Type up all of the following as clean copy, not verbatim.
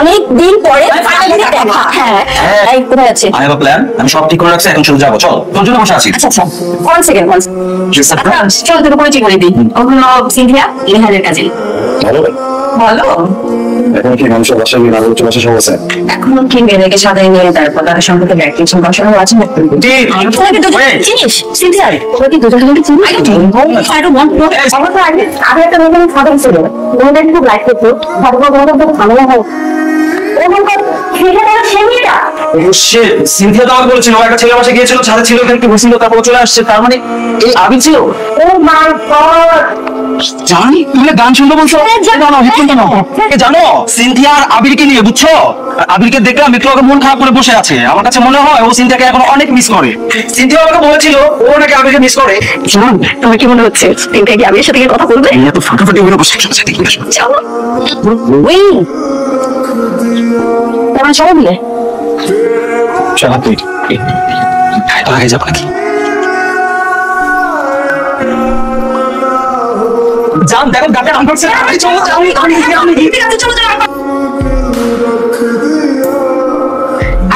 অনেক দিন পরে দেখা। হ্যাঁ কোথায় আছে? I have a plan. আমি সব ঠিক করে রাখছি, এখন শুরু যাবো। চল, তোর জন্য বসে আছি। আচ্ছা কোন সেকেন্ড চল তোকে পরিচয় করে দিই। ওগুলো সিনথিয়া, লেহারের কাজে। ভালো ভালো। এখন কি মানুষের বাসায় গিয়ে নাগরিক বাসা সব আছে? এখনো কি মেয়েদেরকে সাদাই নিয়ে তারপর তাদের সম্পর্কে ব্যাকটেনশন বসানো আছে না? চিনিস সিনথিয়া? তোরা কি দুজনকে চিনিস? I don't want to know. আমার তো আগে একটা মেয়েকে সাদা ছিল, মেয়েদের খুব লাইক করতো, তারপর তোমাদের তো ঝামেলা হয়। সিনথিয়া তো আমাকে বলেছিল একটা ছেলে বাসা গিয়েছিল, ছাদে ছিল, একটু বসেছিল, তারপর চলে আসছে। তার মানে এই আবির ছিল। ও মাই গড, জানি তুমি গান শুনতে বলছো? জানো সিনথিয়া আর আবিরকে নিয়ে, বুঝছো? আবিরকে দেখে আমি একটু মন খারাপ করে বসে আছে। আমার কাছে মনে হয় ও সিনথিয়াকে এখন অনেক মিস করে। সিনথিয়া আমাকে বলেছিল ও নাকি আবিরকে মিস করে। জান তোমার কি মনে হচ্ছে সিনথিয়া কি আবিরের সাথে কথা বলবে? এত ফাটাফাটি হয়ে বসে আছে। চলো ওই তোমরা সবাই মিলে শান্তি আগে যাবো নাকি? জান দেখো গাড়িটা অন করছে। চলো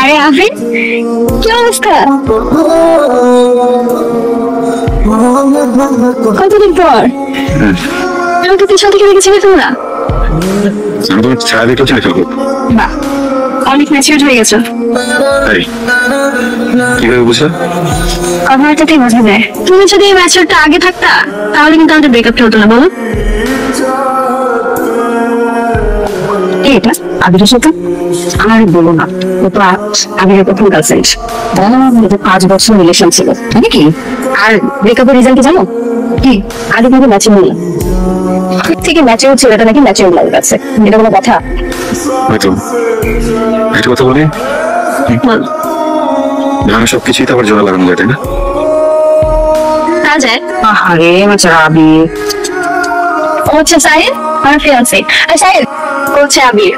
আরে আবির কি অবস্থা? কতদিন পর আমাকে তুই সাথে রেখে ছেড়ে তোমরা ছায়া দেখতে ছেড়ে ফেলবো। বাহ, অনেক ম্যাচিউর হয়ে গেছো। কিভাবে বুঝছো? কথাটাতেই বোঝা যায়। তুমি যদি এই ম্যাচিউরটা আগে থাকতা তাহলে কিন্তু আমাদের ব্রেকআপটা হতো না, বলো? এটা আবিরের সাথে আর বলো না, ও তো আবিরের প্রথম গার্লফ্রেন্ড। 5 বছর রিলেশন ছিল নাকি? আর ব্রেকআপের রিজন কি জানো? কি আগে কিন্তু ম্যাচিউর না, থেকে ম্যাচিউর ছিল, এটা নাকি ম্যাচিউর লাইফ আছে। এটা কোনো কথা? হয়তো একটা কথা বলি, গ্রামে সবকিছুই তো আবার জোড়া লাগানো যায়, তাই না? তা যায়। আরে মাচা আবির ও হচ্ছে সাইদ, আমার ফিয়ান্সে। আর সাইদ ও হচ্ছে আবির।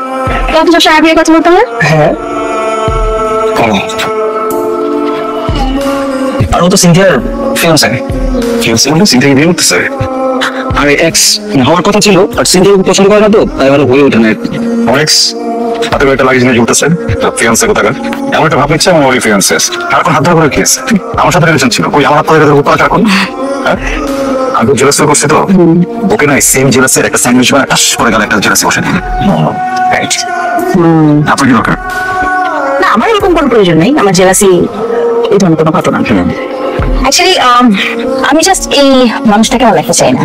কত বছর আবিরের কথা বলতে হবে? হ্যাঁ। আর ও তো সিনথিয়ার ফিয়ান্সে। ফিয়ান্সে মানে সিনথিয়াকে বিয়ে করতেছে। আর এক্স হওয়ার কথা ছিল, আর সিনথিয়াকে পছন্দ করে না, তো তাই ভালো হয়ে ওঠে না। আমার এক্স হাতে একটা লাগিয়ে নিয়ে ঘুরতেছে, ফিয়ান্সে কোথাকার। এমন একটা ভাব নিচ্ছে আমার ওই ফিয়ান্সে। আর এখন হাত ধরে করে খেয়েছে। আমার সাথে রিলেশন ছিল, ওই আমার হাত ধরে উপর এখন। আমি খুব জেলাস করছি তো, ওকে না সেম জেলাসের একটা স্যান্ডউইচ বানা টাস করে গেল একটা জেলাসে বসে নিয়ে। আপনার কি দরকার? না, আমার এরকম কোনো প্রয়োজন নেই। আমার জেলাসি এই ধরনের কোনো ঘটনা। অ্যাকচুয়ালি আমি জাস্ট এই মানুষটাকে আমার লাইফে চাই না।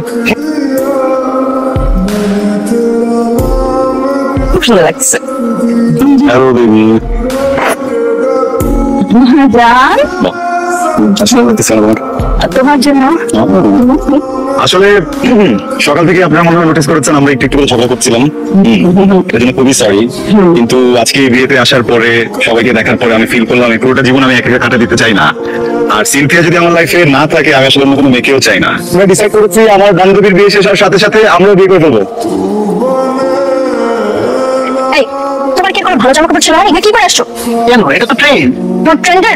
খুব সুন্দর লাগছে। Hello baby. জান আসলে লাগতেছে আমার তোমার জন্য। আসলে সকাল থেকে আপনারা মনে হয় নোটিস করেছেন আমরা একটু করে ঝগড়া করছিলাম, এর জন্য খুবই সরি। কিন্তু আজকে বিয়েতে আসার পরে সবাইকে দেখার পরে আমি ফিল করলাম এই পুরোটা জীবন আমি একা একা কাটা দিতে চাই না। আর সিনথিয়া যদি আমার লাইফে না থাকে আমি আসলে অন্য কোনো মেয়েকেও চাই না। আমরা ডিসাইড করেছি আমার বান্ধবীর বিয়ে শেষ হওয়ার সাথে সাথে আমরাও বিয়ে করে ফেলবো। এই তোমার কি কোনো ভালো জামা কাপড় ছিল না? এটা কি করে আসছো? কেন? এটা তো ট্রেন। তোমার ট্রেন্ডার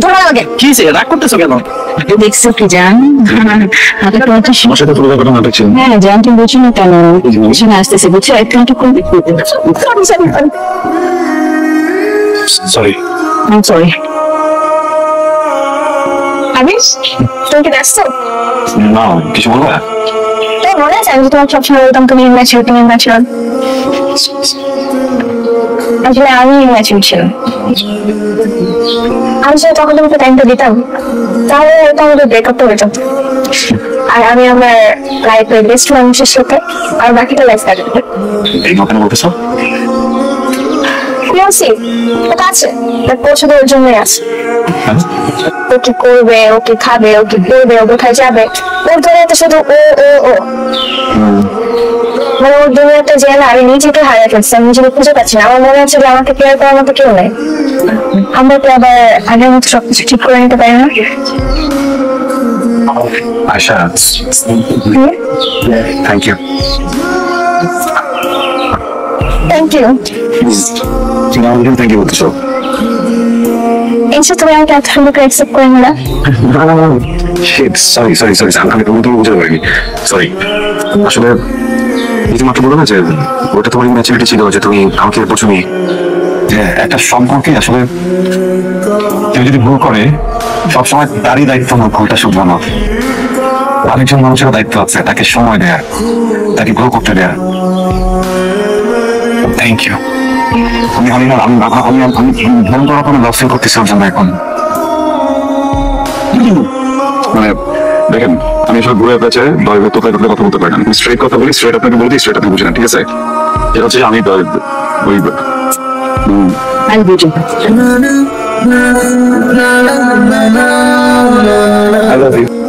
ধরা লাগে। কি সে রাগ করতেছো কেন? দেখছো কি জান? আমার সাথে পুরো ব্যাপারটা নাটক ছিল। হ্যাঁ জান, তুমি বুঝছো না কেন? এখানে আসতেছে, বুঝছো? একটু একটু করবে। সরি। I'm sorry. আবিশ, তুমি কি ব্যস্ত? না, কিছু বলবো না। তোমার মনে আছে আমি তোমার সবসময় বলতাম তুমি ইম্যাচিউর, তুমি ইম্যাচিউর। আসলে আমি ইম্যাচিউর ছিলাম। আমি যদি তখন তোমাকে টাইমটা দিতাম তাহলে হয়তো আমাদের ব্রেকআপটা হয়ে যেত। আর আমি আমার লাইফের বেস্ট মানুষের সাথে আর বাকিটা লাইফ কাটাতে। এই কেন বলতেছো? ওটা আছে, পৌঁছাতে ওর জন্যই আছে। ও কি করবে, ও কি খাবে, ও কি পড়বে, ও কোথায় যাবে, ওর দুনিয়াতে শুধু ও ও ও। মানে ওর দুনিয়াতে যে না আমি নিজেকে হারিয়ে ফেলছি, আমি নিজেকে খুঁজে পাচ্ছি না। আমার মনে হচ্ছে যে আমাকে কেয়ার করার মতো কেউ নেই। আমরা কি আবার আগের মতো সবকিছু ঠিক করে নিতে পারি না? Asha, thank you. Thank you. তুমি আমাকে থ্যাংক ইউ বলতেছো? এসে তুমি আমাকে এত সুন্দর করে অ্যাকসেপ্ট করে নিলা। সরি আমি তোমাকে বুঝতে পারিনি, সরি। আসলে এই যে মাত্র বললো না যে ওটা তোমার ম্যাচুরিটি ছিল, যে তুমি আমাকে বোঝোনি যে একটা সম্পর্কে আসলে কেউ যদি ভুল করে সবসময় তারই দায়িত্ব না ভুলটা শুধরানো। আরেকজন মানুষের দায়িত্ব আছে তাকে সময় দেয়া, তাকে গ্রো করতে দেয়া। Thank you. আমি আমি না আমি আমি আমি মন করা কোনো লস ফিল করতেছি ওর জন্য এখন। মানে দেখেন, আমি সব ঘুরে পেয়েছে তোতায় কথা বলতে পারি না। স্ট্রেট কথা বলি, স্ট্রেট আপনাকে বলছি, স্ট্রেট আপনি বুঝে না, ঠিক আছে? এটা হচ্ছে যে আমি ওই আমি বুঝি। I love you.